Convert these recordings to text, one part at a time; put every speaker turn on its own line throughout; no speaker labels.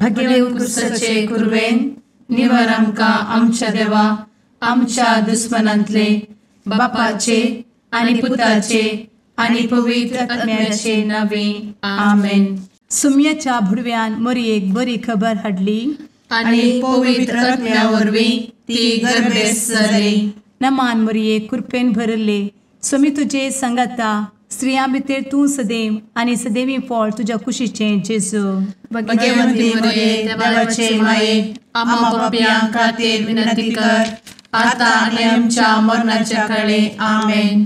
भगेवन कुर्साचे कुर्वेन निवार आमकां आमच्या देवा आमच्या दुस्मनांतले बापाचे आनी पुताचे आनी पवित्र आत्म्याचे नावे आमेन.
सुम्याच्या भुडव्यान मरयेक बरी खबर हाडली
आनी पवित्र आत्म्या वरवीं ती गर्भेस जाली.
नमान मरयेक कृपेन भरले सुमी तुजे संगता स्त्रियां भितर तूं सदैव आनी सदैवी फळ तुज्या कुशीचें जेजू.
भगवंती मरिये देवाचे माये आम्हा पाप्यां खातीर विनंती कर आता आनी आमच्या मरणाच्या काळी आमेन.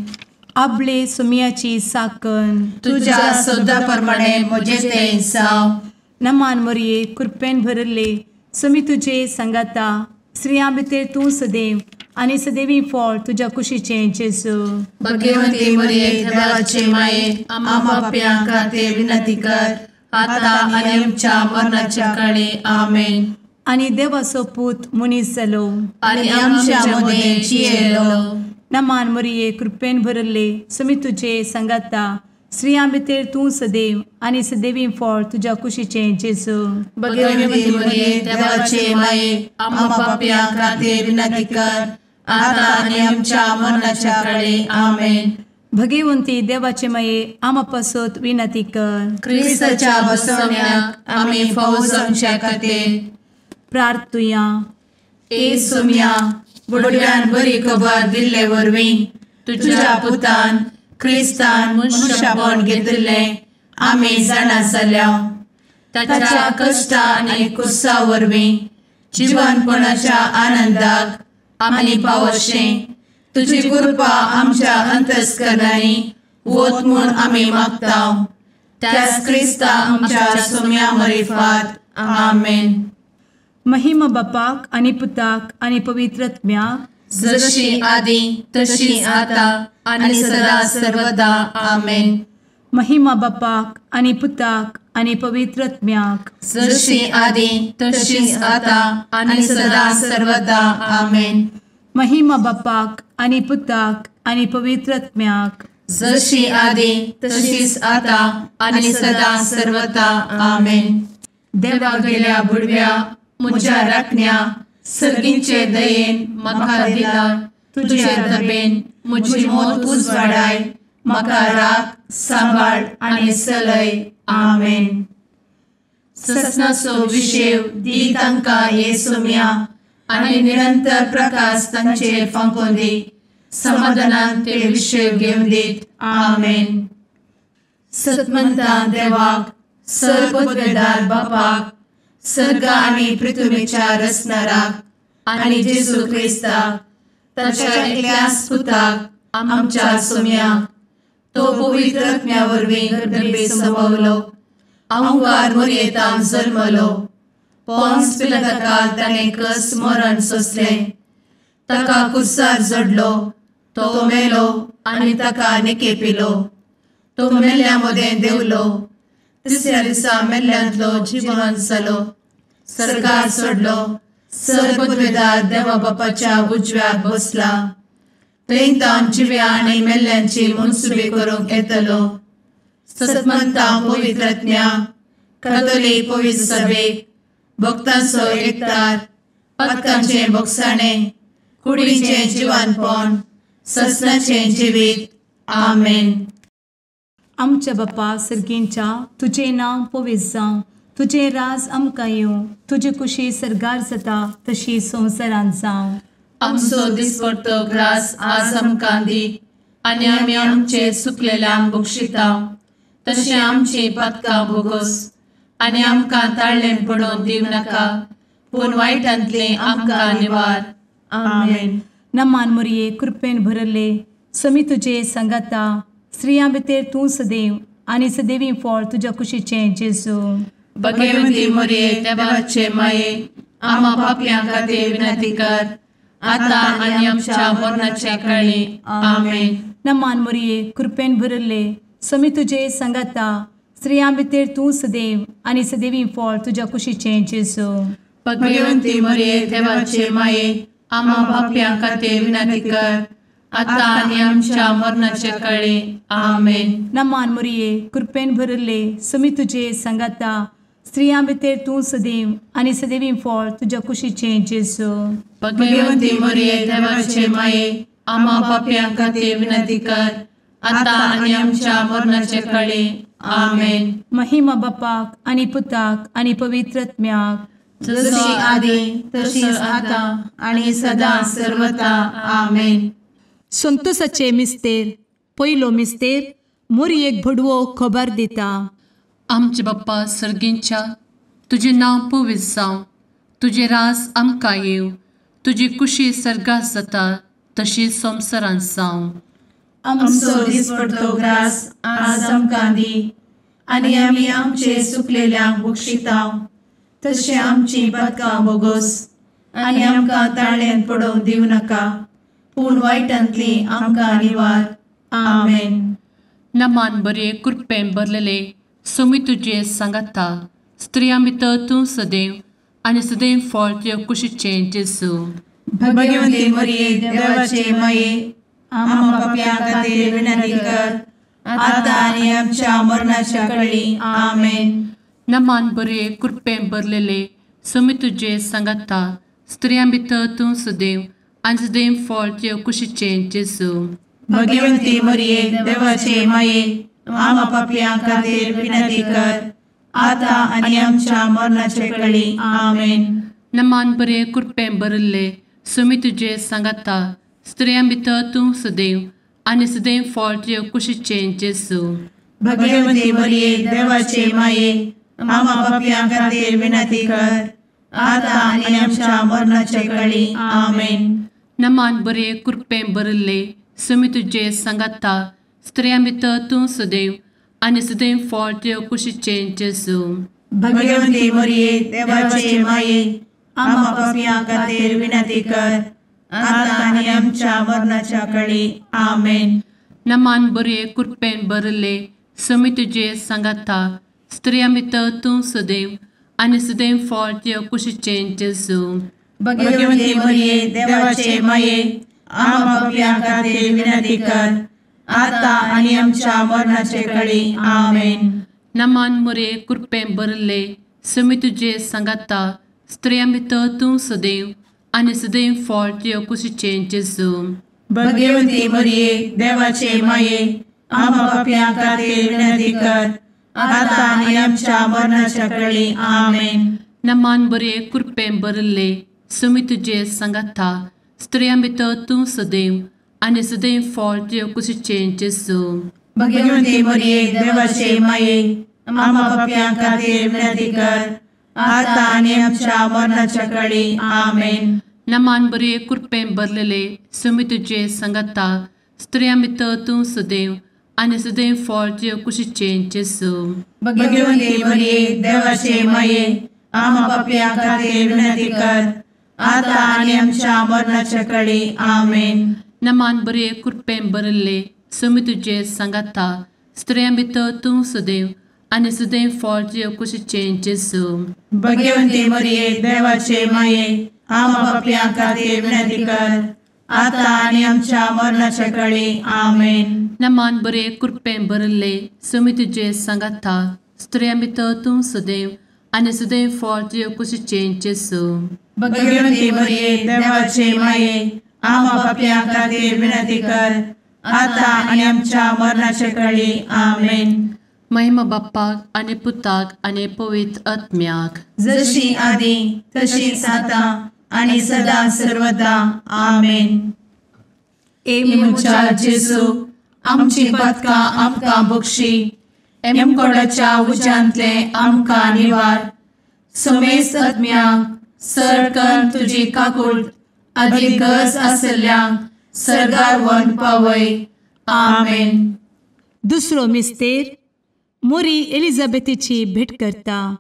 आपले सुमयाची साकन
तुझ्या सोदा प्रमाणे म्हजे तें जाव.
नमान मरये कृपेन भरले सुमी तुजे संगता स्त्रियां भितर तूं सदैव आनी सदैवी फळ तुज्या कुशीचें जेजू.
भगवंती मरिये देवाचे माये आम्हा पाप्यां खातीर विनंती कर आता आनी आमच्या मरणाच्या काळी आमेन.
आनी देवाचो पूत मनीस जालो
आनी आमच्या मदीं जियेलो.
नमान मरये कृपेन भरले सुमी तुजे संगता स्त्रियां भितर तूं सदैव आनी सदैवी फळ तुज्या कुशीचें जेजू.
भगवंती मरिये देवाचे माये आम्हा पाप्यां खातीर विनंती कर आता आनी आमच्या मरणाच्या काळी आमेन.
भगवंती देवाचे माये आमा पासत विनंती कर.
क्रिस्ताच्या बसवण्याक आमी फावो जावच्या खातीर
प्रार्थुया.
ए सुम्या बुडव्यान बरी खबर दिल्ले वरवीं तुज्या पुतान क्रिस्तान मनशापण घेतिल्लें आमी जाणा जाल्या. ताच्या कश्टा आनी कुर्सा वरवीं जिवनपणाच्या आनंदाक आमी पावशें तुजी कृपा आमच्या अंतस्करणांनी वत म्हूण आमी मागतांव. त्याच क्रिस्ता आमच्या सुम्या मरिफात आमेन.
महिमा बापाक आनी पुताक आनी पवित्र आत्म्याक
जशी आदी तशी आता आनी सदा सर्वदा आमेन.
महिमा बापाक आनी पुताक आनी पवित्र आत्म्याक
जशी आदी तशीच आता आनी सदा सर्वदा आमेन.
महिमा बापाक आनी पुताक आनी पवित्र आत्म्याक
जशी आदी तशीच आता आनी सदा सर्वदा आमेन. देवा गेल्या बुडव्या म्हज्या राखण्या सर्गींचे दयेन म्हाका दिला तुजे दबेन म्हजी मोत उजवाडाय म्हाका राख सांबाळ आनी चलय आमेन. ससनाचो विशेव दी तांकां हे सुम्या आनी निरंतर प्रकाश तांचेर फांकून दी. समाधानान ते विशेव घेवन दीत आमेन. सतमंता देवाक सर्वपदवेदार बापाक सर्ग आनी पृथ्वीच्या रचणाराक आनी जेजू क्रिस्ताक ताच्या एकल्याच पुताक आमच्या सुम्याक तो पवित्र आत्म्या वरवीं गर्भे संभवलो. अंगार मरयेंत जल्मलो. पोन्स पिलाताकाल ताणें कस मरण सोंसलें. ताका कुर्सार जडलो. तो मेलो आनी ताका निकेपिलो. तो मेल्ल्या मदें देंवलो. तिसऱ्या दिसा मेल्ल्यांतलो जिवंत जालो. सर्गार चडलो. सर्वपदवेदार देवा बापाच्या उजव्याक बसला. थंय जिव्या आनी मेल्ल्यांची मनसुबी करूंक येतलो. सतमंता पवित्र आत्म्या कातोलीक पवित्र सभेक भक्तांचो एकठार पातकांचें भोगसाणें कुडीचें जिवनपण ससनाचें जिवीत आमेन.
आमच्या बापा सर्गींच्या तुजें नांव पवित्र जावं. तुजें राज आमकां येवं. तुजी कुशी सर्गार जाता तशी संवसारांत जावं.
आमचो दिसपडटो ग्रास आज आमकां दी आनी आमी आमचे चुकलेल्यांक बक्षितांव. तशें आमची पातकां भोगोस आनी आमकां ताळ्ळें पडोवन दिव नाका पूण वायटांतलें आमकां निवार आमेन.
नमान मरये कृपेन भरले समी तुजे संगता स्त्रियां भितर तूं सदैव आनी सदैवी फळ तुज्या कुशीचें जेजू.
भगवंती मरिये देवाचे माये आम्हा पाप्यां खातीर विनंती कर आता आनी आमच्या मरणाच्या काळी आमेन.
नमान मरये कृपेन भरले समी तुजे संगता स्त्रियां भितर तूं सदैव आनी सदैवी फळ तुज्या कुशीचें जेजू.
भगवंती मरिये देवाचे माये आम्हा पाप्यां खातीर विनंती कर आता आनी आमच्या मरणाच्या काळी आमेन.
नमान मरये कृपेन भरले समी तुजे संगता स्त्रियां भितर तूं सदैव आनी सदैवी फळ तुज्या कुशीचें जेजू.
भगवंती मरिये देवाचे माये, आम्हा पाप्यां खातीर विनंती कर, आता आनी आमच्या मरणाचे काळी. आमेन.
महिमा बापाक आनी पुताक आनी पवित्र आत्म्याक,
जशी आदी तशीच आता आणि सदा सर्वदा. आमेन.
संतोसाचे मिस्तेर. पयलो मिस्तेर. मोरयेक भडवो खबर दिता.
आमचे बाप्पा सर्गींच्या, तुझे नाव पवित्र जावं, तुझे राज आमकां येव, तुजी कुशी सर्गात जाता तशी संवसारांत जावं. आमचो दिसपडटो ग्रास आज आमकां दी, आनी आमी आमचे सुकलेल्यांक बक्षिताव, तशें आमची पातकां बोगोस आनी आमकां ताळ्यान पडोवंक दिवं नाका, पूण वायटांतली आमकां निवार. आमेन. नमान बरे कृपेन भरलेले सोमी तुजे सांगाता, स्त्रियां भितर तूं सदैव आनी सदैव फळ तुज्या कुशीचें जेजू. भगवंती मरिये देवाचे माये, आम्हा पाप्यां खातीर विनंती कर, आता आनी आमच्या मरणाच्या काळी. आमेन. नमान बरे कृपेन भरलेले सोमी तुजे सांगाता, स्त्रियां भितर तूं सदैव आनी सदैव फळ तुज्या कुशीचें जेजू. भगवंती मरिये देवाचे माये, आम्हा पाप्यां खातीर विनंती कर, आता आनी आमच्या मरणाचे काळी. आमेन. नमान बरे कृपेन भरले सोमी तुजे सांगाता, स्त्रियां भितर तूं सदैव आनी सदैव फळ तुज्या कुशीचें जेजू. भगवंती मरिये देवाचे माये, आम्हा पाप्यां खातीर विनंती कर, आता आनी आमच्या मरणाचे काळी. आमेन. नमान बरे कृपेन भरले सोमी तुजे सांगाता, स्त्रियां भितर तूं सदैव आनी सदैव फळ तुज्या कुशीचें जेजू. भगवंती मरिये देवाचे माये, आम्हा पाप्यां खातीर विनंती कर, आता आनी आमच्या मरणाच्या काळी. आमेन. नमान बरे कृपेन भरले सोमी तुजे सांगाता, स्त्रियां भितर तूं सदैव आनी सदैव फळ तुज्या कुशीचें जेजू. भगवंती मरिये देवाचे माये, आम्हा पाप्यां खातीर विनंती कर, आता आनी आमच्या मरणाचे काळी. आमेन. नमान बरे कृपेन भरले सोमी तुजे सांगाता, स्त्रियां भितर तूं सदैव आनी सदैव फळ तुज्या कुशीचें जेजू. भगवंती मरिये देवाचे माये, आम्हा पाप्यां खातीर विनंती कर, आता आनी आमच्या मरणाच्या काळी. आमेन. नमान बरे कृपेन भरले सोमी तुजे सांगाता, स्त्रियां भितर तूं सदैव आनी सदैव फळ तुज्या कुशीचें जेजू. भगवंती मरिये देवाचे माये, आम्हा पाप्यां खातीर विनंती कर, आता आनी आमच्या मरणाच्या काळी. आमेन. नमान बरे कृपेन भरलेले सोमी तुजे सांगाता, स्त्रियां भितर तूं सदैव आनी सदैव फळ तुज्या कुशीचें जेजू. भगवंती मरिये देवाचे माये, आम्हा पाप्यां खातीर विनंती कर, आता आनी आमच्या मरणाच्या काळी. आमेन. नमान बरे कृपेन भरले सोमी तुजे सांगाता, स्त्रियां भितर तूं सदैव आनी सदैव फळ तुज्या कुशीचें जेजू. भगवंती मरिये देवाचे माये, आम्हा पाप्यां खातीर विनंती कर, आता आनी आमच्या मरणाच्या काळी. आमेन. नमान बरे कृपेन भरले सोमी तुजे सांगाता, स्त्रियां भितर तूं सदैव आनी सदैव फळ तुज्या कुशीचें जेजू. भगवंती मरिये देवाचे माये, आम्हा पाप्यां खातीर विनंती कर, आता आनी आमच्या मरणाच्या काळी. आमेन. महिमा बाप्पाक आनी पुताक आनी पवित्र आत्म्याक, जशी आदी तशीच आता आनी सदा सर्वदा. आमेन.
मुचा
जेजू, आमची पातकां आमकां बक्षी, एमकोडाच्या उज्यांतले आमकां निवार. समेस्त आत्म्यांक सरकन तुजी काकूट, आदी गरज आसल्ल्यांक सर्गार व्हरून पावय. आमेन.
दुसरो मिस्तेर. मोरी एलिझाबेथीची भेट करता.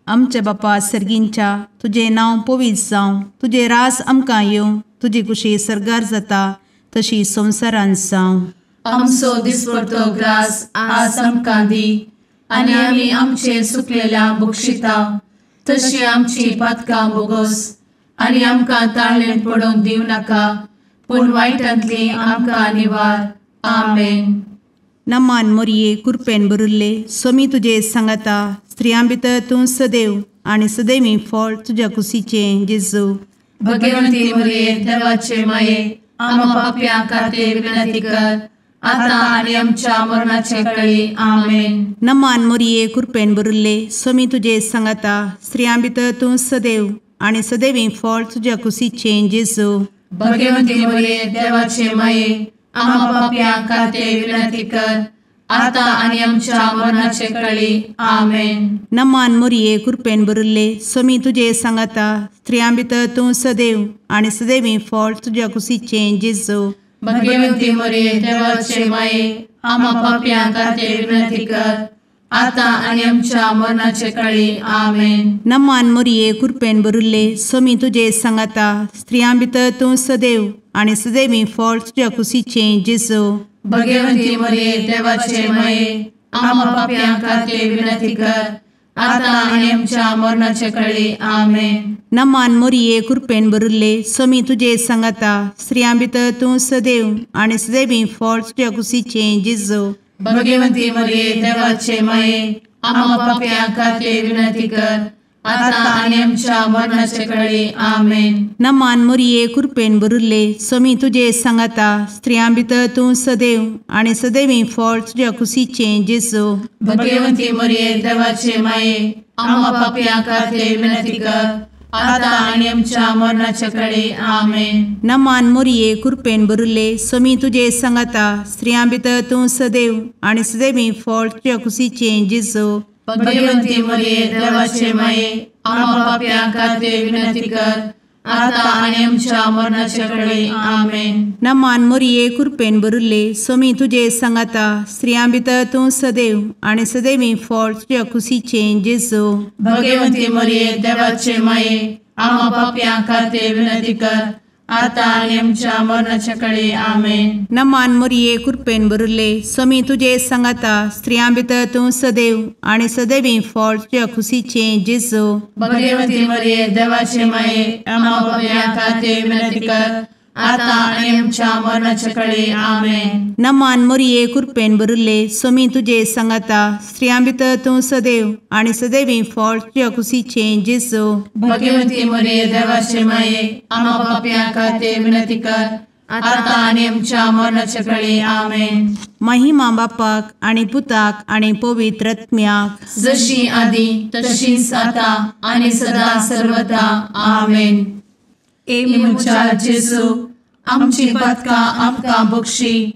आमचे बापा सर्गींच्या, तुझे नाव पवित्र जावं, तुझे रास आमकां येवं, तुजी कुशी सर्गार जाता तशी संवसारांत जावं.
आमचो दिसपडटो ग्रास आज आमकां दी, आनी आमी आमचे सुकलेल्यांक बक्षिताव, तशी आमची पातकां बोगोस आनी आमकां ताळ्यान पडोवंक दिवं नाका, पूण वायटांतली आमकां निवार. आमेन.
नमान मोरये कृपेन भरुल्ले सोमी तुजे सांगाता, स्त्रियां भितर तूं सदैव आणि सदैवी फळ तुझ्या कुशीचें जेजू.
भगवंती मरिये देवाचे माये आम्हा पाप्यां खातीर विनंती कर आता आणि आमच्या मरणाचे काळी आमेन.
नमान मोरये कृपेन भरिल्ले स्वामी तुजे सांगाता स्त्रियां भितर तूं सदैव आणि सदैवी फळ तुझ्या कुशीचें जेजू.
भगवंती मरिये देवाचे माये आम्हा पाप्यां खातीर विनंती कर आता आणि आमच्या मरणाचे काळी आमेन.
नमान मोरये कृपेन भरिल्ले स्वामी तुजे सांगाता स्त्रियां भितर तूं सदैव आणि सदैवी फळ तुझ्या कुशीचें जेजू.
भगवंती मरिये देवाचे माये आम्हा पाप्यां खातीर विनंती कर आता आणि आमच्या मरणाचे काळी आमेन.
नमान मोरये कृपेन भरिल्ले स्वामी तुजे सांगाता स्त्रियां भितर तूं सदैव आणि सदैवी फळ तुझ्या कुशीचें जेजू.
भगवंती मरिये देवाचे माये आम्हा पाप्यां खातीर विनंती कर आता आणि आमच्या मरणाचे काळी आमेन.
नमान मोरये कृपेन भरिल्ले स्वामी तुजे सांगाता स्त्रियां भितर तूं सदैव आणि सदैवी फळ तुझ्या कुशीचें जेजू.
भगवंती मरिये देवाचे माये आम्हा पाप्यां खातीर विनंती कर आता आणि आमच्या मरणाचे काळी आमेन.
नमान मोरये कृपेन भरिल्ले स्वामी तुजे सांगाता स्त्रियां भितर तूं सदैव आणि सदैवी फळ तुझ्या कुशीचें जेजू.
भगवंती मरिये देवाचे माये आम्हा पाप्यां खातीर विनंती कर आता आणि आमच्या मरणाचे काळी आमेन.
नमान मोरये कृपेन भरिल्ले स्वामी तुजे सांगाता स्त्रियां भितर तूं सदैव आणि सदैवी फळ तुझ्या कुशीचें जेजू.
भगवंती मरिये देवाचे माये आम्हा पाप्यां खातीर विनंती कर आता आणि आमच्या मरणाचे काळी आमेन.
नमान मोरये कृपेन भरिल्ले स्वामी तुजे सांगाता स्त्रियां भितर तूं सदैव आणि सदैवी फळ तुझ्या कुशीचें जेजू.
भगवंती मरिये देवाचे माये आम्हा पाप्यां खातीर विनंती कर आता आणि आमच्या मरणाचे काळी आमेन.
नमान मोरये कृपेन भरिल्ले स्वामी तुजे सांगाता स्त्रियां भितर तूं सदैव आणि सदैवी फळ तुझ्या कुशीचें जेजू.
भगवंती मरिये देवाचे माये आम्हा पाप्यां खातीर विनंती कर आता आणि आमच्या मरणाचे काळी आमेन.
नमान मोरये कृपेन भरिल्ले स्वामी तुजे सांगाता स्त्रियां भितर तूं सदैव आणि सदैवी फळ तुझ्या कुशीचें जेजू.
भगवंती मरिये देवाचे माये आम्हा पाप्यां खातीर विनंती कर आता आणि आमच्या मरणाचे काळी आमेन.
महिमा बापाक आणि पुताक आणि पवित्र आत्म्याक
जशी आधी तशीच आता आणि सदा सर्वदा आमेन. एमच्या जेजू आमची पदकां आमकां बक्षी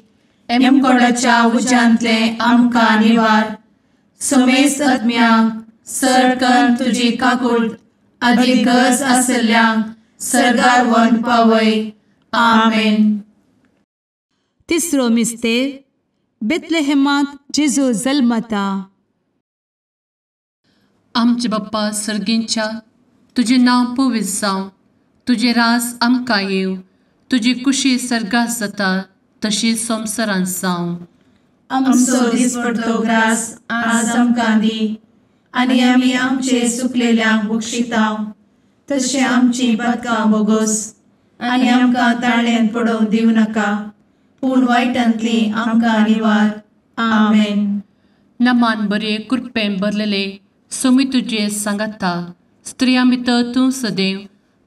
एमकोडाच्या उज्यांतले आमकां निवार. समेस्त आत्म्यांक सरकन तुजी काकूट अधिक गरज आसल्ल्यांक सरगार व्हरून पावय. आमेन.
तिसरो मिस्तेर बेतलेहेमांत जेजू जल्मता.
आमचे बाप्पा सर्गींच्या तुजें नांव पवित्र जावं तुजें रास आमकां येव तुजी कुशी सर्गास जाता तशीच संवसारांत जावं. आमचो दिसपडटो ग्रास आज आमकां दी आनी आमी आमचे चुकलेल्यांक बक्षितांव तशें आमची पदकां बोगोस आनी आमकां ताळ्यान पडोवंक दिवं नाका पूण वायटांतली आमकां निवार. आमेन. नमान बरे कृपेन भरलेले सोमी तुजे सांगाता स्त्रियां भितर तूं सदैव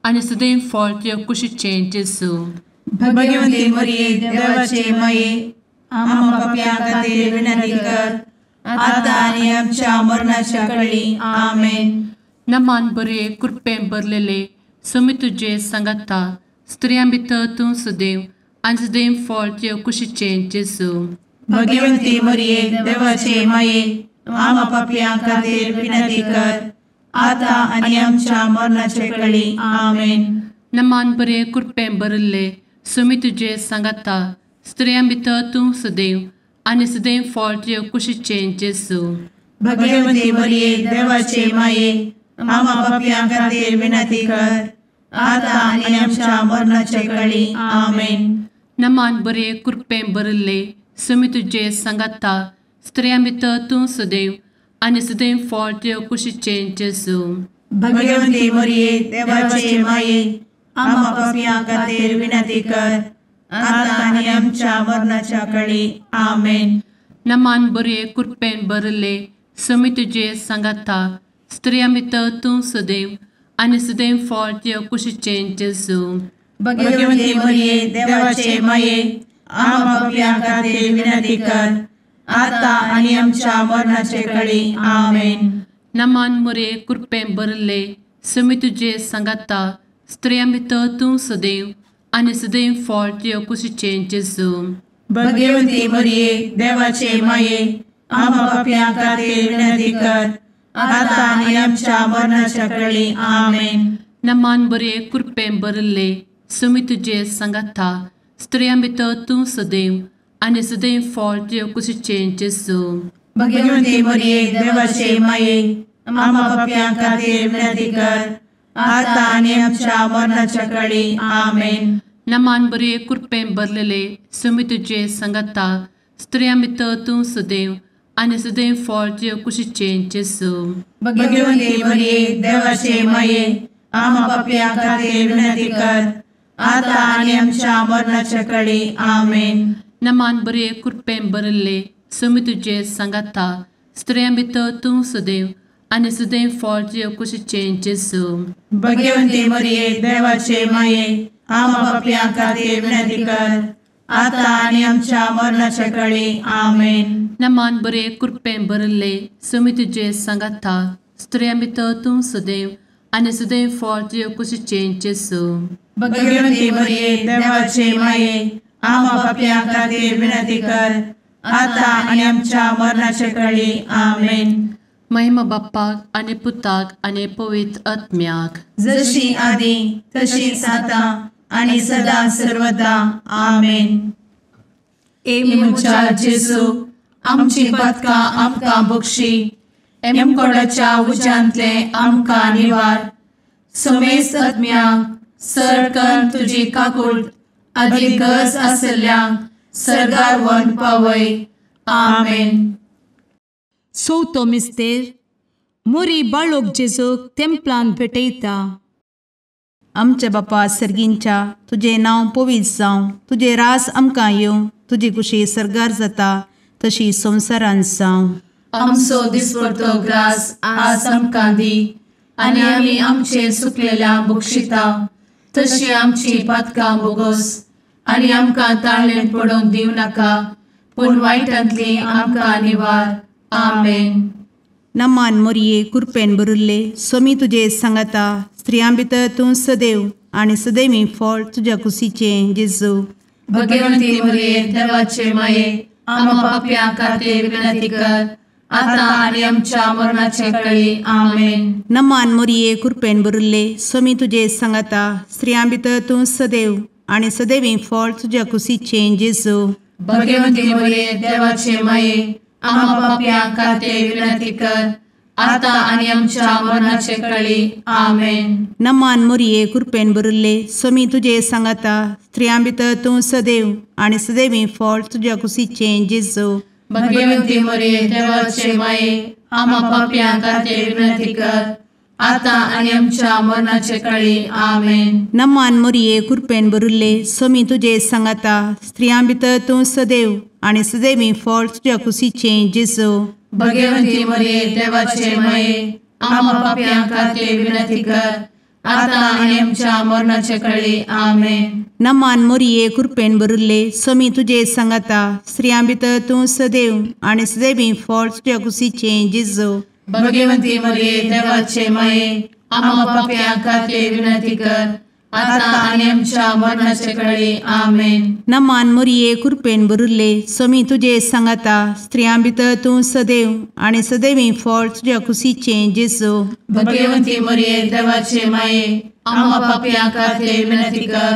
आनी सदैव फळ तुज्या कुशीचें जेजू. भगवंती मरिये देवाचे माये आम्हा पाप्यां खातीर विनंती कर आता आनी आमच्या मरणाच्या काळी आमेन. नमान बरे कृपेन भरलेले सोमी तुजे सांगाता स्त्रियां भितर तूं सदैव आनी सदैव फळ तुज्या कुशीचें जेजू. भगवंती मरिये देवाचे माये आम्हा पाप्यां खातीर विनंती कर आता आनी आमच्या मरणाचे काळी आमेन. नमान बरे कृपेन भरले सोमी तुजे सांगाता स्त्रियां भितर तूं सदैव आनी सदैव फळ तुज्या कुशीचें जेजू. भगवंती मरिये देवाचे माये आम्हा पाप्यां खातीर विनंती कर आता आनी आमच्या मरणाचे काळी आमेन. नमान बरे कृपेन भरले सोमी तुजे सांगाता स्त्रियां भितर तूं सदैव आनी सदैव फळ तुज्या कुशीचें जेजू. भगवंती मरिये देवाचे माये आम्हा पाप्यां खातीर विनंती कर आता आनी आमच्या मरणाच्या काळी आमेन. नमान बरे कृपेन भरले सुमी तुझे सांगाता स्त्रियां भितर तूं सदैव आनी सदैव फळ तुझ्या कुशीचें जेजू.
भगवंती मरिये देवाचे माये आम्हा पापियां खातीर विनंती कर आता आनी आमच्या मरणाचे काळी आमेन.
नमान मोरे कृपें भरले सुमी तुझे सांगाता स्त्रियां भितर तूं सदैव आनी सदैव फळ तुझ्या कुशीचें जेजू.
भगवंती मरिये देवाचे माये आम्हा पापियां खातीर विनंती कर आता आनी आमच्या मरणाच्या काळी आमेन.
नमान बरे कृपें भरले सुमी तुझे सांगाता स्त्रियां भितर तूं सदैव आनी सदैव फळ तुझ्या कुशीचें जेजू.
भगवंती मरिये देवाचे माये आम्हा पापियां खातीर विनंती कर आता आनी आमच्या मरणाच्या काळी आमेन.
नमान बरे कृपें भरलेले सुमी तुझे सांगाता स्त्रियां भितर तूं सदैव आनी सदैव फळ तुझ्या कुशीचें जेजू.
भगवंती मरिये देवाचे माये आम्हा पापियां खातीर विनंती कर आता आनी आमच्या मरणाच्या काळी आमेन.
नमान बरे कृपें भरले सुमी तुझे सांगाता स्त्रियां भितर तूं सदैव आनी सदैव फळ तुझ्या कुशीचें जेजू.
भगवंती मरिये देवाचे माये आम्हा पापियां खातीर विनंती कर आता आनी आमच्या मरणाच्या काळी आमेन.
नमान बरे कृपें भरले सुमी तुझे सांगाता स्त्रियां भितर तूं सदैव आनी सदैव फळ तुझ्या कुशीचें जेजू.
भगवंती मरिये देवाचे माये आम्हा पापियां खातीर विनंती कर आता आनी आमच्या मरणाच्या काळी आमेन.
महिमा बाप्पाक आनी पुताक आनी पवित्र आत्म्याक
जशी आदी तशीच आता आनी सदा सर्वदा आमेन.
मुचा जेजू आमची पदकां आमकां बक्षी एमकोडाच्या उज्यांतले आमकां निवार. सुमेस्त आत्म्यांक सरकन तुजी काकूट अधिक गरज आसल्यांक सरगार व्हरून पावय. आमेन. चवथो मिस्तेर मोरी बाळोक जेजूक तेंपलांत भेटयता.
आमचे बापा सर्गींच्या तुझे नांव पवित्र जावं, तुझे रास आमकां येवं, तुजी कुशी सरगार जाता तशी संवसारांत जावं.
आमचो दिसपडटो ग्रास आज आमकां दी आनी आमी आमचे सुकलेल्यांक बक्षिता तशी आमची पातकां बोगोस आनी आमकां ताळ्ळेंत पडोवंक दिवं नाका पूण वायटांतली आमकां निवार. आमेन.
नमान मोरये कृपेन भरिल्ले सोमी तुजे सांगाता स्त्रियां भितर तूं सदैव आनी सदैवी फळ तुज्या कुशीचें जेजू.
भगवंती मरिये देवाचे माये आम्हा पाप्यां खातीर विनंती कर आता आनी आमच्या मरणाचे काळी. आमेन.
नमान मोरये कृपेन भरिल्ले सोमी तुजे सांगाता स्त्रियां भितर तूं सदैव आनी सदैवी फळ तुज्या कुशीचें जेजू.
भगवंती मरिये देवाचे माये आम्हा पाप्यां खातीर विनंती कर आता आनी आमच्या मरणाचे काळी. आमेन.
नमान मोरये कृपेन भरिल्ले सोमी तुजे सांगाता स्त्रियां भितर तूं सदैव आनी सदैवी फळ तुज्या कुशीचें जेजू.
भगवंती मरिये देवाचे माये आम्हा पाप्यां खातीर विनंती कर आता आनी आमच्या मरणाचे काळी. आमेन.
नमान मोरये कृपेन भरिल्ले सोमी तुजे सांगाता स्त्रियां भितर तूं सदैव आनी सदैवी फळ तुज्या कुशीचें जेजू.
भगवंती मरिये देवाचे माये आम्हा पाप्यां खातीर विनंती कर आता आनी आमच्या मरणाचे काळी. आमेन.
नमान मोरये कृपेन भरिल्ले सोमी तुजे सांगाता स्त्रियां भितर तूं सदैव आनी सदैवी फळ तुज्या कुशीचें जेजू.
भगवंती मरिये देवाचे माये आम्हा पाप्यां खातीर विनंती कर आता आनी आमच्या मरणाचे काळी. आमेन.
नमान मोरये कृपेन भरिल्ले सोमी तुजे सांगाता स्त्रियां भितर तूं सदैव आनी सदैवी फळ तुज्या कुशीचें जेजू.
भगवंती मरिये देवाचे माये आम्हा पाप्यां खातीर विनंती कर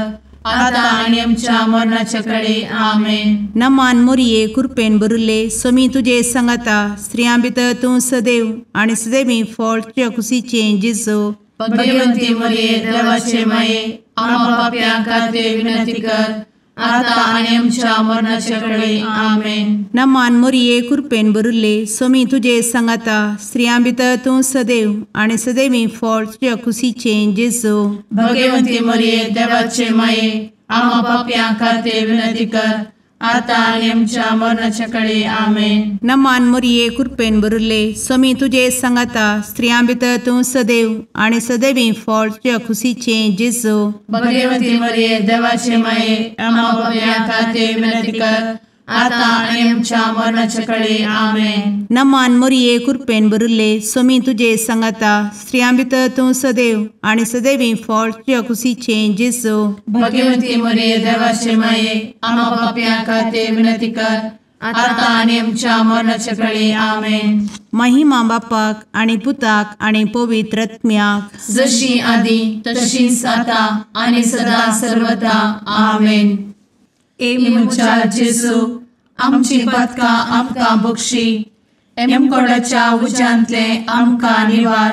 आता आनी आमच्या मरणाचे काळी. आमेन.
नमान मोरये कृपेन भरिल्ले सोमी तुजे सांगाता स्त्रियां भितर तूं सदैव आनी सदैवी फळ तुज्या कुशीचें जेजू.
भगवंती मरिये देवाचे माये आम्हा पाप्यां खातीर विनंती कर आता आनी आमच्या मरणाचे काळी. आमेन.
नमान मोरये कृपेन भरिल्ले सोमी तुजे सांगाता स्त्रियां भितर तूं सदैव आनी सदैवी फळ तुज्या कुशीचें जेजू.
भगवंती मरिये देवाचे माये आम्हा पाप्यां खातीर विनंती कर
आता आणि आमच्या मरणाच्या काळी आमेन.
नमान मोरये कृपेन बरुले स्वामी तुझे सांगाता स्त्रियां भितर तूं सदैव आणि सदैवी फळ तुझ्या खुशीचे जेजू.
भगवती मरिये देवाचे माये आम्हा पापियां खातीर विनंती कर, आता आणि आमच्या मरणाच्या काळी आमेन.
नमान मोरये कृपेन बरुले स्वामी तुझे सांगाता स्त्रियां भितर तूं सदैव आणि सदैवी फळ तुझ्या खुशीचे जेजू.
भगवती मरिये देवाचे माये आम्हा पापियां खातीर विनंती कर, आता आणि आमच्या मरणाच्या काळी आमेन.
महिमा बापाक आणि पुताक आणि पवित्र आत्म्याक
जशी आधी तशीच आता आणि सदा सर्वदा आमेन. एमुच्या जेजू आमची पदकां आमकां बक्षी, एमकोडाच्या उज्यांतले आमकां निवार.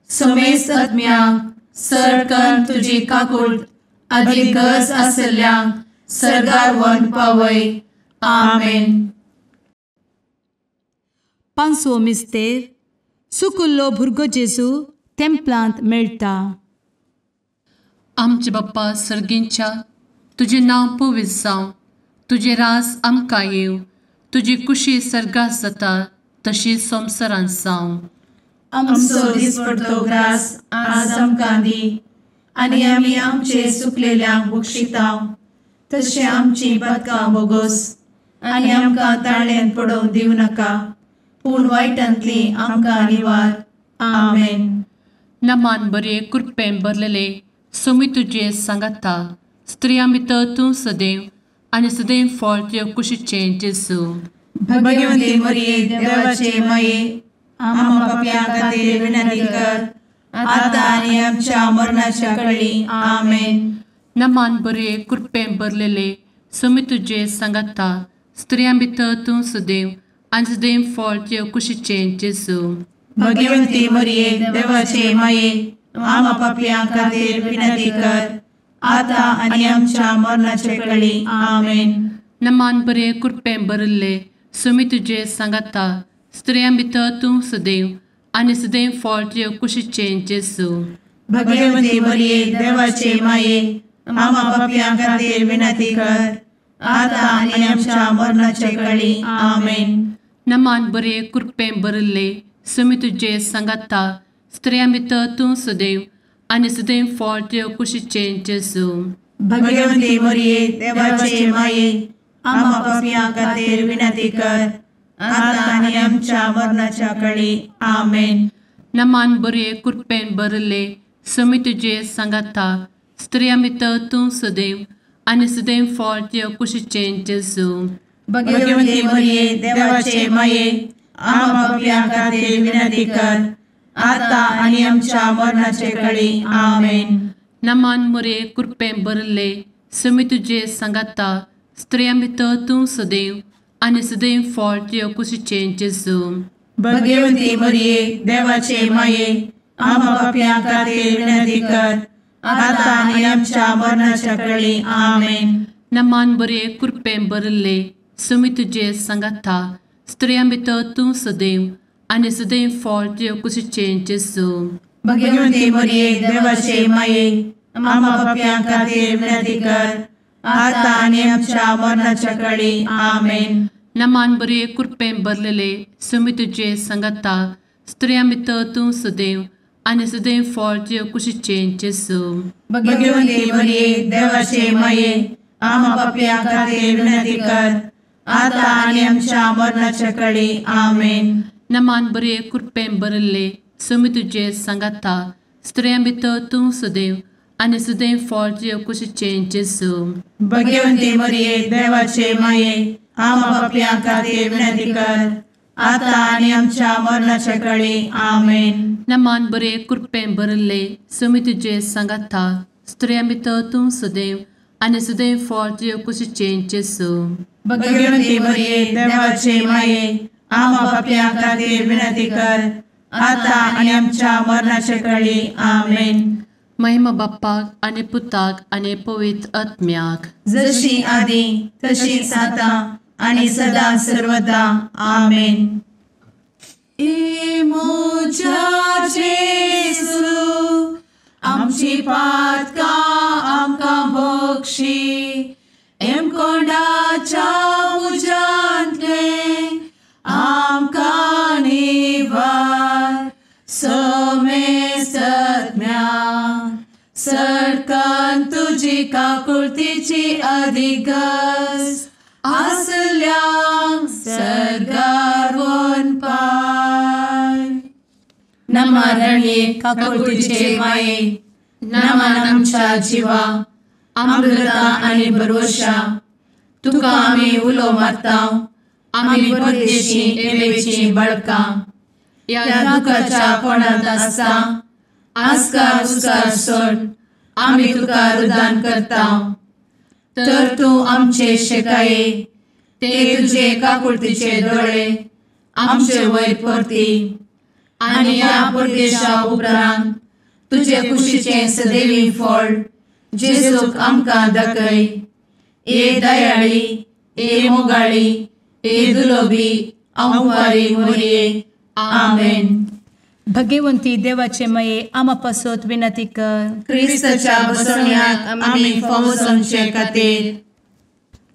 समेस्त आत्म्यांक सरकन तुजी काकूट अधिक गरज आसल्ल्यांक सर्गार व्हरून पावय. आमेन.
पांचवो मिस्तेर सुकुल्लो भुरगो जेजू तेंपलांत मेळटा.
आमचे बाप्पा सर्गींच्या तुझे नांव पवित्र जावं, तुझे रास आमकां येव, तुजी कुशी सर्गास जाता तशी संवसारांत जावं.
आमचो दिसपडटो ग्रास आज आमकां दी, आनी आमी आमचे सुकलेल्यांक बक्षितांव. तशें आमची पदकां बोगोस आनी आमकां ताळ्यान पडोवंक दिवं नाका, पूण वायटांतली आमकां निवार. आमेन.
नमान बरे कृपेन भरलेले स्वामी तुझे सांगाता स्त्रियां भितर तूं सदैव आणि सदैव फळ तुझ्या कुशीचे जेजू.
भगवती मरिये देवाचे माये आम्हा पापियां खातीर विनंती कर, आता आनी आमच्या मरणाच्या काळी आमेन.
नमान बरे कृपेन भरलेले स्वामी तुझे सांगाता स्त्रियां भितर तूं सदैव आणि सदैव फळ तुझ्या कुशीचे जेजू.
भगवती मरिये देवाचे माये आम्हा पापियां खातीर विनंती कर, आता आनी आमच्या मरणाच्या काळी आमेन.
नमान बरे कृपेन भरले स्वामी तुझे सांगाता स्त्रियां भितर तूं सदैव आणि सदैव फळ तुझ्या कुशीचे जेजू.
भगवती मरिये देवाचे माये आम्हा पापियां खातीर विनंती कर, आता आनी आमच्या मरणाच्या काळी आमेन.
नमान बरे कृपेन भरले स्वामी तुझे सांगाता स्त्रियां भितर तूं सदैव आणि सदैव फळ तुझ्या कुशीचे जेजू.
भगवती मरिये देवाचे माये आम्हा पापियां खातीर विनंती कर, आता आनी आमच्या मरणाच्या काळी आमेन.
नमान बरे कृपेन भरले स्वामी तुझे सांगाता स्त्रियां भितर तूं सदैव आणि सदैव फळ तुझ्या कुशीचे जेजू.
भगवती मरिये देवाचे माये आम्हा पापियां खातीर विनंती कर, आता आनी आमच्या मरणाच्या काळी आमेन.
नमान बरे कृपेन भरले स्वामी तुझे सांगाता स्त्रियां भितर तूं सदैव आणि सदैव फळ तुझ्या कुशीचे जेजू.
भगवती मरिये देवाचे माये आम्हा पापियां खातीर विनंती कर, आता आनी आमच्या मरणाच्या काळी आमेन.
नमान बरे कृपेन भरले स्वामी तुझे सांगाता स्त्रियां भितर तूं सदैव आणि सदैव फळ तुझ्या कुशीचे जेजू.
भगवती मरिये देवाचे माये आम्हा पापियां खातीर विनंती कर, आता आनी आमच्या मरणाच्या काळी आमेन.
नमान बरे कृपेन भरलेले स्वामी तुझे सांगाता स्त्रियां भितर तूं सदैव आणि सदैव फळ तुझ्या कुशीचे जेजू.
भगवती मरिये देवाचे माये आम्हा पापियां खातीर विनंती कर, आता आनी आमच्या मरणाच्या काळी आमेन.
नमान बरे कृपेन भरले स्वामी तुझे सांगाता स्त्रियां भितर तूं सदैव आणि सदैव फळ तुझ्या कुशीचे जेजू.
भगवती मरिये देवाचे माये आम्हा पापियां खातीर विनंती कर, आता आनी आमच्या मरणाच्या काळी आमेन.
नमान बरे कृपेन भरले स्वामी तुझे सांगाता स्त्रियां भितर तूं सदैव आणि सदैव फळ तुझ्या कुशीचे जेजू.
भगवती मरिये देवाचे माये आम्हा पापियां खातीर विनंती कर, आता आनी आमच्या मरणाच्या काळी आमेन.
महिमा बाप्पाक आणि पुताक आणि पवित्र आत्म्याक
जशी आधी तशीच आता आणि सदा सर्वदा आमेन. मोजा जेसू आमची पातकां आमकां Bakshi, M कोंडाच्या
काकुळतीची अधिगस आसल्यां Sargar one pi नमारणे काकुळतीचे माये नमान आमच्या जिवा अमृता आनी भरवशा तुका आमी उलो मारता आमी परदेशी येवेची बळकां या दुखाच्या कोणात आसता आस्कार उस्कार सोड आमी तुका रुदान करता तर तूं आमचे शेकाये ते तुझे काकुळतीचे दोळे आमचे वयर परती आनी या परदेशा उपरांत तुझे कुशीचे सदैवी फळ जेजूक आमकां दाखय ए दयाळी ए मोगाळी ए दुलोबी अंवारी मोरये आमेन.
भगवंती देवाचे मये आमा पासत विनंती कर.
क्रिस्ताच्या बसवण्याक आमी फावो समचे खातीर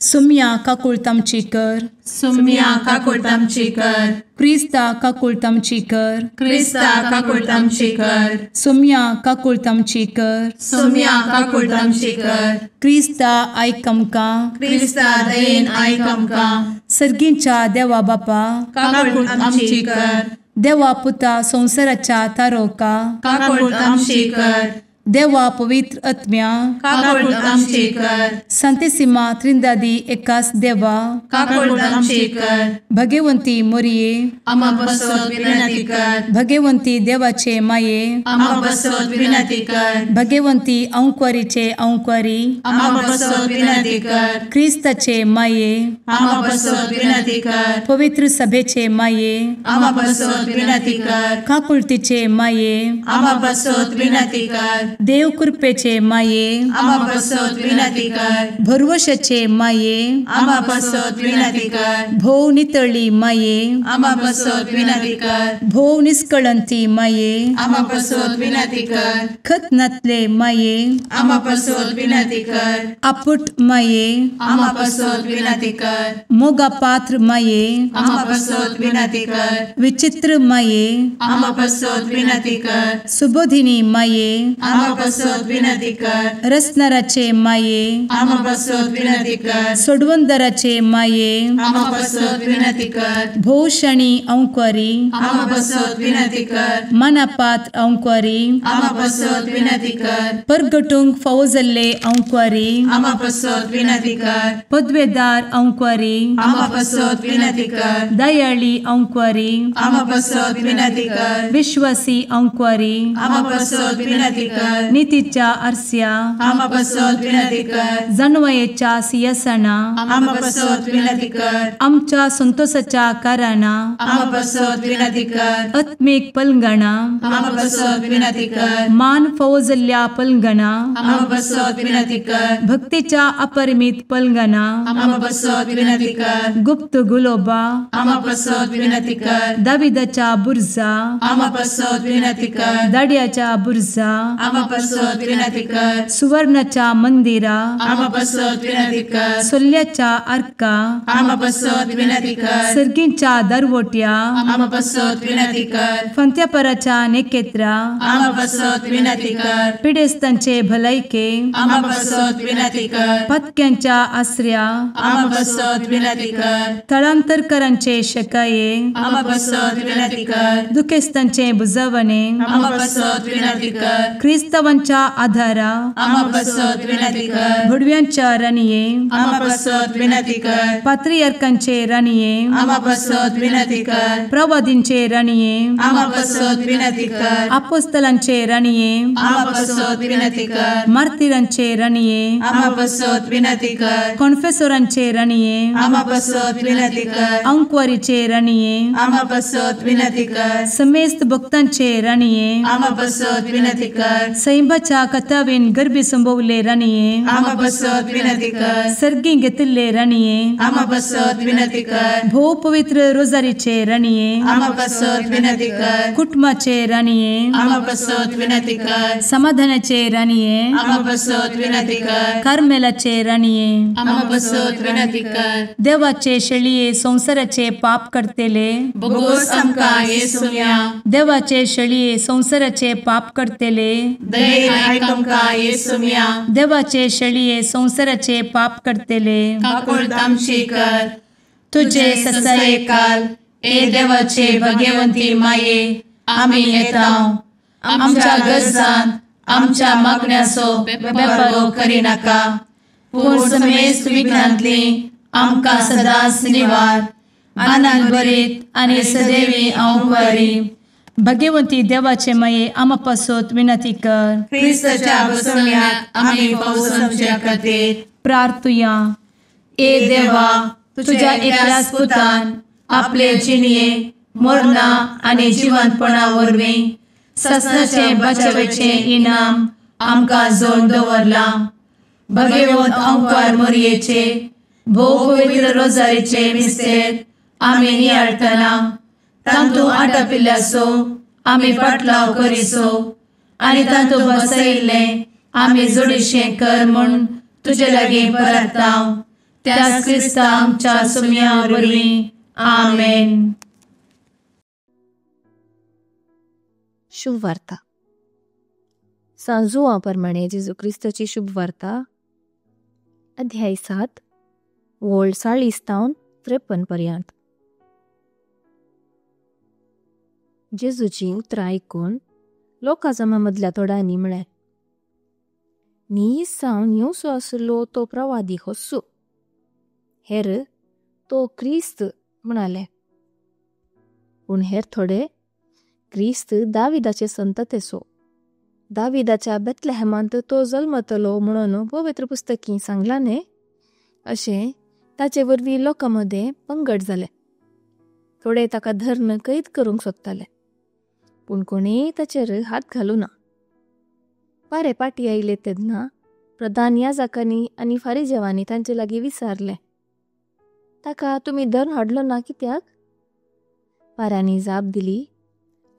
सुम्या काकुळतामची कर.
सुम्या काकुळतामची कर.
क्रिस्ता काकुळतामची कर.
क्रिस्ता काकुळतामची कर.
सुम्या काकुळतामची कर.
सुम्या काकुळतामची कर.
क्रिस्ता आयक आमकां.
क्रिस्ता दयेन आयक आमकां.
सर्गींच्या देवा बापा
काकुळतामची कर.
देवा पुता संसाराच्या तारोका
काकुळतामची कर.
देवा पवित्र आत्म्या
काकुळतामची कर.
सांतेसिमा त्रिंदादी एकाच देवा
काकुळतामची कर.
भगवंती मोरये
आमा बसवत विनंती कर.
भगवंती देवाचे माये
आमा बसवत विनंती कर.
भगवंती अंकुरीचे अंकुरी
आमा बसवत विनंती कर.
क्रिस्ताचे माये
आमा बसवत विनंती कर.
पवित्र सभेचे माये
आमा बसवत विनंती कर.
काकुळतीचे माये
आमा बसवत विनंती कर.
देव कृपेचे माये
आमा बसवत विनंती कर.
भरवशाचे माये
आमा बसवत विनंती कर.
भोव नितळी माये
आमा बसवत विनंती कर.
भोव निष्कळंती माये
आमा बसवत विनंती कर.
खतनातले माये
आमा बसवत विनंती कर.
आपुट माये
आमा बसवत विनंती कर.
मोगा पात्र माये
आमा बसवत विनंती कर.
विचित्र माये
आमा बसवत विनंती कर.
सुबोधिनी माये
आमा बसवत विनंती कर.
रसनाराचे माये
आमा बसवत विनंती कर.
सोडवंदराचे माये
आमा बसवत विनंती कर.
भोवशणी अंकुरी
आमा बसवत विनंती कर.
मनापात्र अंकुरी
आमा बसवत विनंती कर.
परगटूंक फावो जाल्ले अंकुरी
आमा बसवत विनंती कर.
पदवेदार अंकुरी
आमा बसवत विनंती कर.
दयाळी अंकुरी
आमा बसवत विनंती कर.
विश्वासी अंकुरी
आमा बसवत विनंती कर.
नीतीच्या आरस्या
आमा बसवत विनंती कर.
जाणवायेच्या सिंहासना
आमा बसवत विनंती कर.
आमच्या संतोषाच्या कारणा
आमा बसवत विनंती कर.
आत्मिक पलंगणा
आमा बसवत विनंती कर.
मान फावो जाल्ल्या पलंगणा
आमा बसवत विनंती कर.
भक्तीच्या अपरिमित पलंगणा
आमा बसवत विनंती कर.
गुप्त गुलोबा
आमा बसवत विनंती कर.
दाविदाच्या बुर्जा
आमा बसवत विनंती कर.
दाड्याच्या बुर्जा
आमा बसवत विनंती कर.
सुवर्णाच्या मंदिरा
आमा बसवत विनंती कर.
सोल्याच्या अर्का
आमा बसवत विनंती कर.
सर्गींच्या दरवोट्या
आमा बसवत विनंती कर.
फंत्यापराच्या नेकेत्रा
आमा बसवत विनंती कर.
पिडेस्तांचे भलायके
आमा बसवत विनंती कर.
पत्क्यांच्या आसऱ्या
आमा बसवत विनंती कर.
तळांतरकरांचे शेकाये
आमा बसवत विनंती कर.
दुखेस्तांचे बुजावणे
आमा बसवत विनंती कर.
क्रिस्तवांच्या आधारा
आमा बसवत विनंती कर.
भडव्यांच्या राणीये
आमा बसवत विनंती कर.
पात्रियार्कांचे राणीये
आमा बसवत विनंती कर.
प्रवादींचे राणीये
आमा बसवत विनंती कर.
अपोस्तलांचे राणीये
आमा बसवत विनंती कर.
मार्तिरांचे राणीये
आमा बसवत विनंती कर.
कॉन्फेसोरांचे राणीये
आमा बसवत विनंती कर.
अंकुरीचे राणीये
आमा बसवत विनंती कर.
समेस्त भक्तांचे राणीये
आमा बसवत विनंती कर.
सैंबाच्या कथावेन गर्भी संभवले राणीये
आमा बसवत विनंती कर.
सर्गी घेतले राणीये
आमा बसवत विनंती कर.
भोव पवित्र रोजारीचे राणीये
आमा बसवत विनंती कर.
कुटुंबाचे राणीये
आमा बसवत विनंती कर.
समाधानाचे राणीये
आमा बसवत विनंती कर.
कार्मेलाचे राणीये
आमा बसवत विनंती कर.
देवाचे शेळिये संसाराचे पाप करतेले
बोगोस आमकां येसूया.
देवाचे शेळिये संसाराचे पाप करतेले दये आयक आमकां येसू मिया.
देवाचे शेळये संवसाराचे पाप करतेले,
काकूळ आमची कर.
तुझे ससाये काल
ए देवाचे भगवंती माये आमी येताव. आमच्या गरजांत आमच्या मागण्याचो बेपारो करी नाका, पूण समेस्त विघ्नांतली आमकां सदांच निवार. आनंद बरीत आनी सदैवी आंवकारी.
भगवंती देवाचे माये आमा पासत विनंती कर.
क्रिस्ताच्या बसवण्यात आमी पावस आमच्या खातीर
प्रार्थुया.
ए देवा, तुझ्या एकल्याच पुतान आपले जिणये मरणा आनी जिवंतपणा वरवीं ससनाचे बचावेचे इनाम आमकां जोड दवरला. भगवंत आंवकार मोरयेचे भोव पवित्र रोजारीचे मिस्तेर आमी नियाळटना तांतू आटापिल्ल्याचो आमी पाटलाव करिसो आनी तांतू बसयिल्ले आमी जोडीशें कर म्हूण तुजे लागीं परतांव. त्याच क्रिस्ता आमच्या सुम्या वरवीं. आमेन.
शुभ वार्ता. सांजुआ प्रमाणे जेजू क्रिस्ताची शुभ वार्ता अध्याय 7 वोळ 40-53 पर्यंत. जेजूची उतरां आयकून लोकां जमा मदल्या थोड्यांनी म्हळें, नी सावन येवचो आसलो तो प्रवादी होस्सू. हेर तो क्रिस्त म्हणाले. पूण हेर थोडे क्रिस्त दाविदाचे संततेचो, दाविदाच्या बेतलेहेमांत तो जल्मतलो म्हणून पवित्र पुस्तकी सांगला न्ही, अशें ताचे वरवीं लोकां मदें पंगड जाले. थोडे ताका धरून कैद करूंक सोदताले, पूण कोणेय ताचेर हात घालूना. पारे पाटी आयले तेन्ना प्रधान याजकांनी आनी फारिजेवांनी तांचे लागीं विचारले, ताका तुमी धरून हाडलो ना कित्याक? पाऱ्यांनी जाप दिली,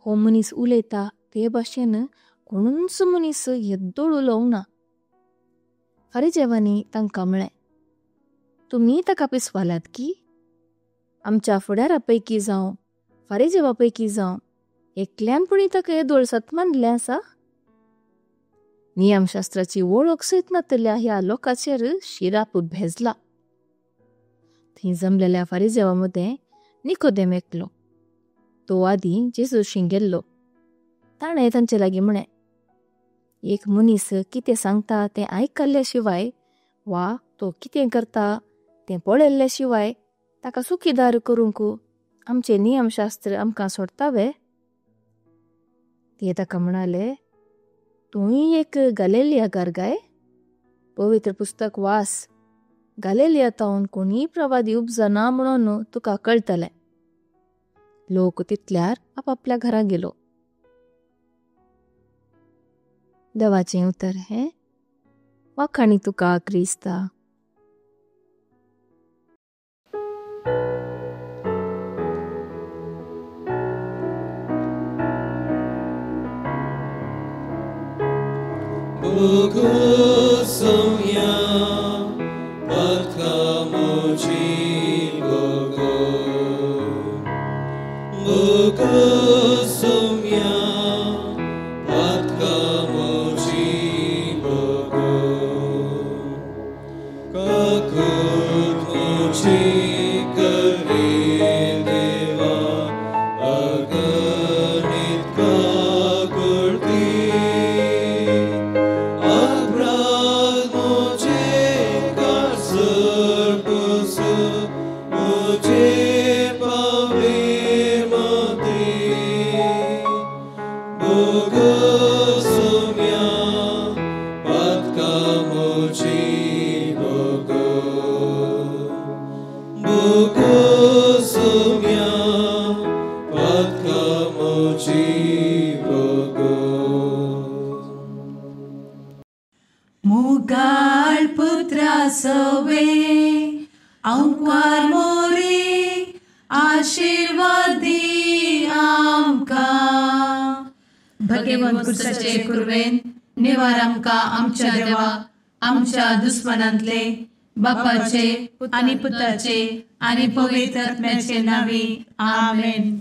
हो मनीस उलयता ते भाशेन कोणूच मनीस येद्दोळ उलोवना. फारिजेवांनी तांकां म्हळें, तुमी ताका पिसवाल्यात की? आमच्या फुडारा पैकी जावं फारिजेवा पैकी जावं एकल्यानपणी ताका येदोळ सत मानलें आसा? नियमशास्त्राची वळख सयत नातल्या ह्या लोकांचेर शिराप भेजला. थंय जमलेल्या फारिजेवा मदें निकोदेम एकलो. तो आदीं जेजूशी गेल्लो. ताणें तांचे लागीं म्हळें, एक मनीस कितें सांगता तें आयकल्ल्या शिवाय वा तो कितें करता तें पळयल्ल्या शिवाय ताका सुखीदार करूंक आमचें नियमशास्त्र आमकां सोडतावे? ते ताका म्हणाले, तूंय एक गलिलियाकार गाय? पवित्र पुस्तक वास, गलिलियांतावन कोणीय प्रवादी उपजना म्हणून तुका कळटलें. लोक तितल्यार आपापल्या घरा गेलो. देवाचें उतर हें. वाखाणी तुका Crysta.
Bogu sumia patkamoci Bogu. Bogu sumia patkamoci Bogu. Kakut moci kare deva aganit kakurti.
मुगाळ पुत्रा सवे आंकार मोरी आशीर्वाद दी आमकां. भगवंत कुर्साचे कुरवेन निवार आमकां आमच्या देवा, आमच्या दुस्मनांतले बापाचे आनी पुताचे आनी पवित्र आत्म्याचे नांवी. आमेन.